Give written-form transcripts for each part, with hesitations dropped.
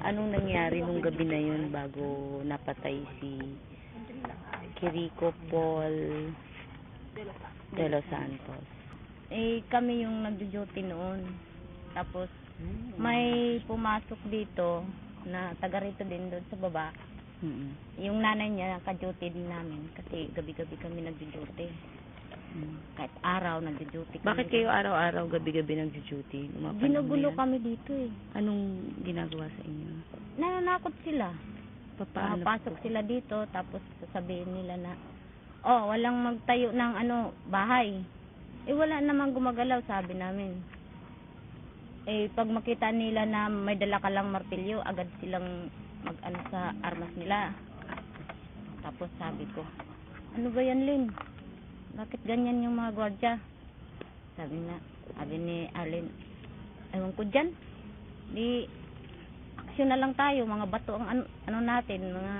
Anong nangyari nung gabi na yun bago napatay si Quirico Paul de los Santos? Eh, kami yung nagjo-duty noon. Tapos, may pumasok dito na taga rito din doon sa baba. Yung nanay niya, ka-duty din namin. Kasi gabi-gabi kami nagjo-duty. Kahit araw, nagjo-duty kami. Bakit kayo araw-araw, gabi-gabi nag-duty? Ginugulo kami dito eh. Anong ginagawa sa inyo? Nananakot sila. Paano? Pasok sila dito, tapos sasabihin nila na, oh, walang magtayo ng bahay. Eh, wala namang gumagalaw, sabi namin. Eh, pag makita nila na may dala ka lang martilyo, agad silang mag-ano sa armas nila. Tapos sabi ko, ano ba yan, Lynn? Bakit ganyan yung mga gwardya? Sabi ni Arlene, ewan ko dyan. Di, aksyon na lang tayo, mga bato ang ano natin, mga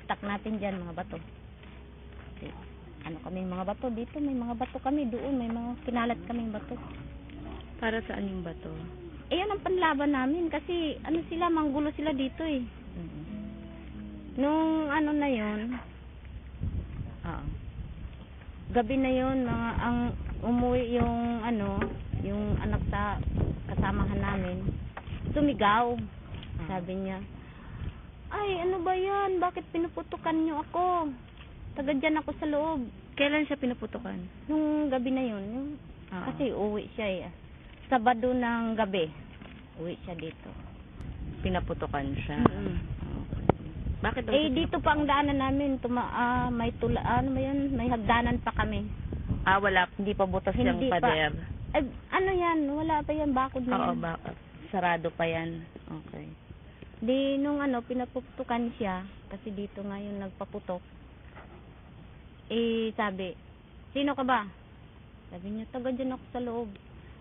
stock natin dyan, mga bato. Di, ano kami mga bato, dito may mga bato kami, doon may mga kinalat kaming bato. Para saan yung bato? Eh, yun ang panlaban namin, kasi ano sila, manggulo sila dito eh. Nung ano na yun, gabi na yun, mga ang umuwi yung yung anak sa kasamahan namin, sumigaw. Sabi niya, ay, ano ba yan? Bakit pinuputukan niyo ako? Taga dyan ako sa loob. Kailan siya pinuputukan? Nung gabi na yun, kasi uwi siya eh. Sabado ng gabi, uwi siya dito. Pinaputukan siya? Bakit daw Eh, dito pa ang daanan namin. May may hagdanan pa kami. Wala, hindi pa butas yung Hindi pa. pader. Eh, ano yan? Wala pa yan, bakod na yan. Oo, sarado pa yan. Okay. Di, nung pinaputukan siya, kasi dito nga yung nagpaputok. Eh, sabi, sino ka ba? Sabi niya, taga dyan ako sa loob.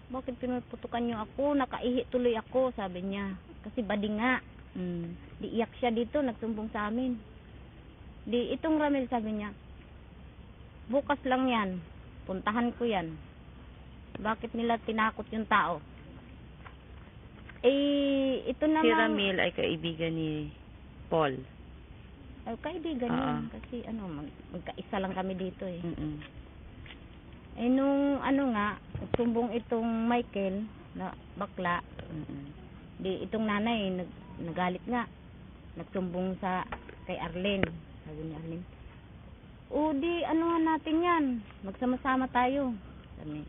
Bakit pinuputukan niyo ako? Nakaihi tuloy ako, sabi niya. Kasi bading nga. Di iyak siya dito, nagsumbong sa amin. Di, itong Ramil, sabi niya, bukas lang yan. Puntahan ko yan. Bakit nila tinakot yung tao? Eh, ito naman... Si Ramil ay kaibigan ni Paul. Ay, kaibigan yun. Kasi magkaisa lang kami dito eh. Eh, nung nagsumbong itong Michael, na bakla, di itong nanay, nagalit nga. Nagsumbong kay Arlene. Sabi ni Arlene, o di, nga natin yan. Magsama-sama tayo. Sabi,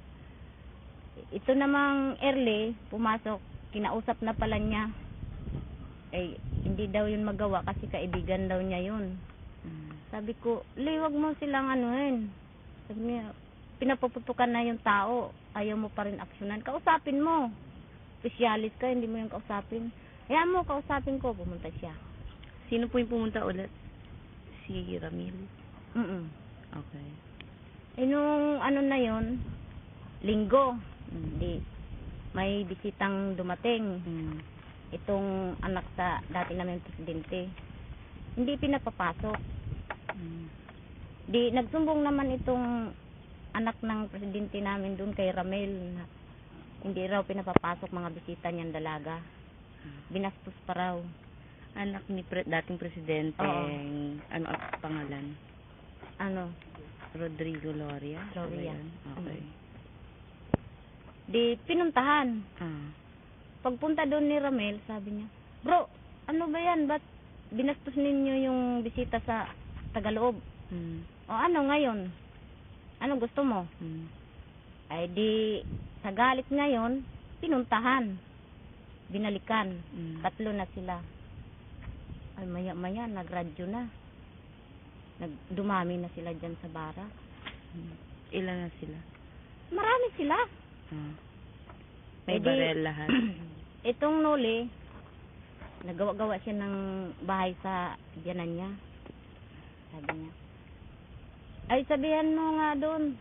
ito namang early, pumasok, kinausap na pala niya. Eh, hindi daw yun magawa kasi kaibigan daw niya yun. Sabi ko, wag mo silang Sabi niya, pinapuputukan na yung tao, ayaw mo pa rin aksyonan. Kausapin mo. Specialist ka, hindi mo yung kausapin. Kaya mo, kausapin ko, pumunta siya. Sino po yung pumunta ulit? Si Ramil? Okay. Eh, nung na yun, linggo, di, may bisitang dumating. Itong anak sa dati namin presidente. Hindi pinapapasok. Di, nagsumbong naman itong anak ng presidente namin doon kay Ramel na hindi raw pinapapasok mga bisita niyang dalaga. Binastos pa raw. Anak ni dating presidente. Ano ang pangalan? Rodrigo Loria? Loria. Okay. Di, pinuntahan. Pagpunta doon ni Ramel, sabi niya, bro, ano ba yan? Ba't binastos ninyo yung bisita sa Tagaloob? O ano ngayon? Ano gusto mo? Ay di, sa galit ngayon, pinuntahan. Binalikan. 3 na sila. Ay maya-maya, nagradyo na. Dumami na sila dyan sa barak. Ilan na sila? Marami sila. May barel lahat. Itong Noli, nagawa-gawa siya ng bahay sa biyanan niya. Sabi niya, ay sabihan mo nga doon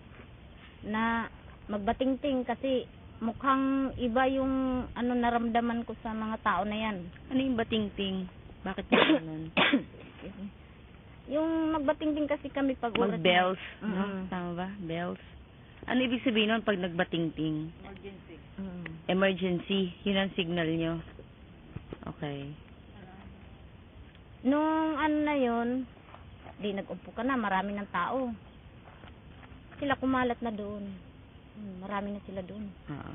na magbatingting kasi mukhang iba yung naramdaman ko sa mga tao na yan. Ano yung batingting? Bakit ganun? Yung magbatingting kasi kami pag oras. Mag-bells. No? Tama ba? Bells. Ano ibig sabihin nun pag nagbatingting? Emergency. Yun ang signal nyo. Okay. Nung ano na yun, di nag-umpo ka na, marami ng tao. Sila kumalat na doon. Marami na sila doon. Oo.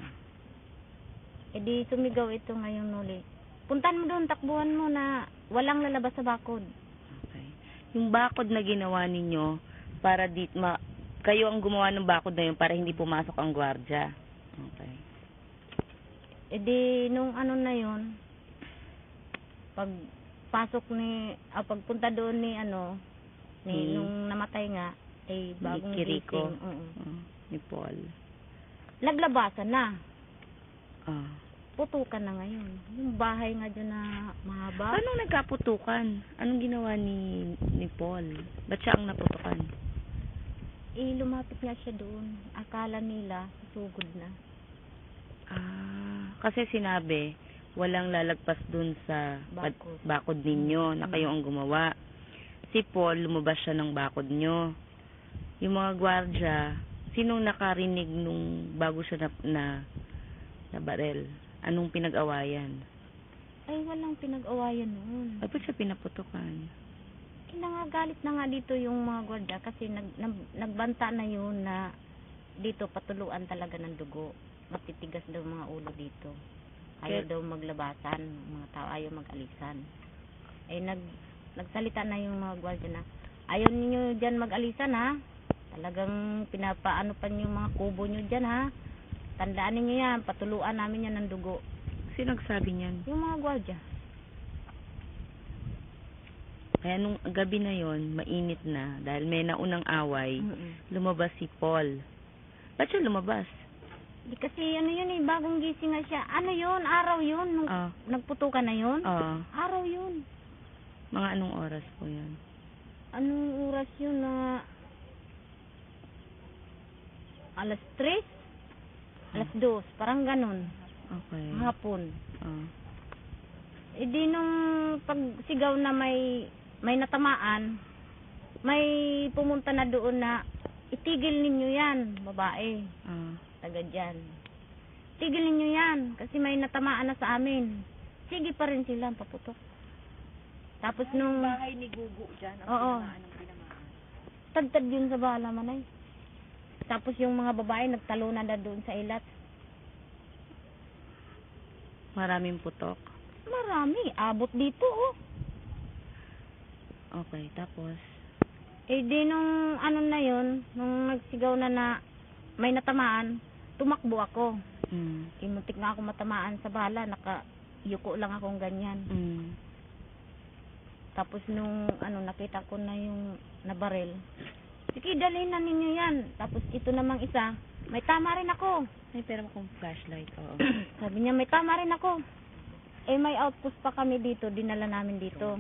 E di sumigaw ito ngayon uli. Puntan mo doon, takbuhan mo na walang lalabas sa bakod. Okay. Yung bakod na ginawa ninyo, para kayo ang gumawa ng bakod na yun para hindi pumasok ang gwardiya. Okay. E di nung ano na yun, pagpunta doon ni nung namatay nga, bagong ni Kiriko. gising. Oo. Ni Paul. Naglabasan na. Ah. Putukan na ngayon. Yung bahay nga dyan na mahaba. Paano nagkaputukan? Anong ginawa ni Paul? Ba't siya ang naputukan? Lumapit nga siya doon. Akala nila, sugod na. Kasi sinabi, walang lalagpas dun sa bakod ninyo na kayo ang gumawa. Si Paul, lumabas siya ng bakod nyo. Yung mga gwardya, sinong nakarinig nung bago siya na barel? Anong pinag-awayan? Ay, walang pinag-awayan noon. Ba't siya pinaputukan? Nangagalit na nga dito yung mga gwardya kasi nagbanta na yun na dito patuluan talaga ng dugo. Matitigas daw mga ulo dito. Ayaw daw maglabasan, mga tao ayaw mag-alisan. Nagsalita na yung mga gwardya na ayaw niyo dyan mag-alisan ha. Talagang pinapaano pa yung mga kubo nyo dyan ha. Tandaan niyo yan, patuluan namin yan ng dugo. Sino nagsabi niyan? Yung mga gwardya. Kaya nung gabi na yon, mainit na dahil may naunang away, lumabas si Paul. Ba't siya lumabas? Di kasi yun bagong gising nga siya. Ano yun? Araw yun? Nung nagputukan na yun? Araw yun. Mga anong oras po yun? Anong oras yun na 3:00? 2:00, parang ganun. Okay. Hapon. Di nung pagsigaw na may natamaan, may pumunta na doon na itigil ninyo yan, babae. Taga dyan. Tigil ninyo yan, kasi may natamaan na sa amin. Sige pa rin sila, paputok. Tapos nung bahay ni Gugu dyan, ang tinamaan ng tinamaan. Tagtad yun sa bala manay. Tapos yung mga babae nagtalunan na doon sa ilat. Maraming putok. Marami. Abot dito, oh. Okay, tapos? Di nung ano na yun, nung nagsigaw na may natamaan, tumakbo ako. Muntik nga ako matamaan sa bala. Nakayuko lang akong ganyan. Tapos nung nakita ko na yung nabaril, sige, dalhin na ninyo yan. Tapos ito namang isa, may tama rin ako. May pera mo kong flashlight, oo. Sabi niya, may tama rin ako. May outpost pa kami dito, dinala namin dito.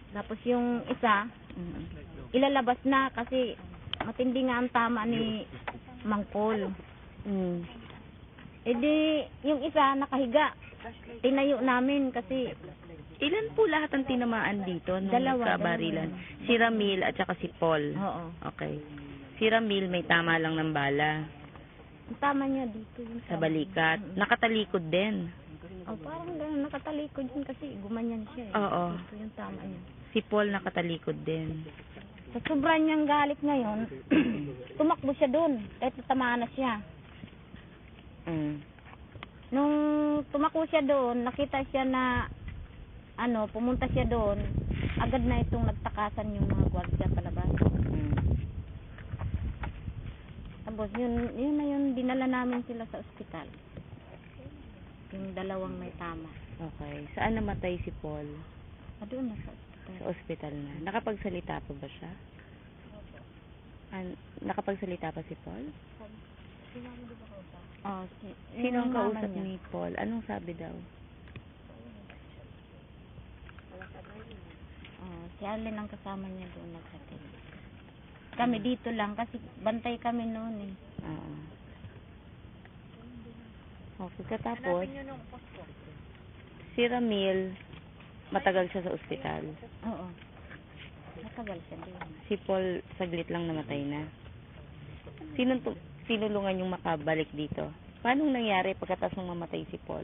Tapos yung isa, ilalabas na kasi matindi nga ang tama ni Mang Paul. Di, yung isa nakahiga. Tinayo namin kasi... Ilan po lahat ang tinamaan dito nung nagkabarilan? Si Ramil at saka si Paul. Oo. Okay. Si Ramil may tama lang ng bala. Ang tama niya dito. Sa balikat. Nakatalikod din. Parang gano'n, nakatalikod yun kasi gumanyan siya. Oo. Ito yung tama niya. Si Paul nakatalikod din. Sa sobrang niyang galit ngayon, tumakbo siya doon. Kahit natamaan na siya. Nung tumakbo siya doon, nakita siya na pumunta siya doon, agad na itong nagtakasan yung mga gwardiya palabas. Tapos yun na yun, dinala namin sila sa ospital. Yung dalawang may tama. Okay. Saan namatay si Paul? Doon na sa ospital. Sa ospital na. Nakapagsalita pa ba siya? Nakapagsalita pa si Paul? Sino ang kausap ni Paul? Anong sabi daw? Si Arlen ang kasama niya doon naghatid. Kami dito lang kasi bantay kami noon eh. Okay, katapos si Ramil matagal siya sa ospital. Oo. Matagal siya doon. Si Paul saglit lang namatay na. Sinulungan yung makabalik dito? Paano nangyari pagkatapos ng mamatay si Paul?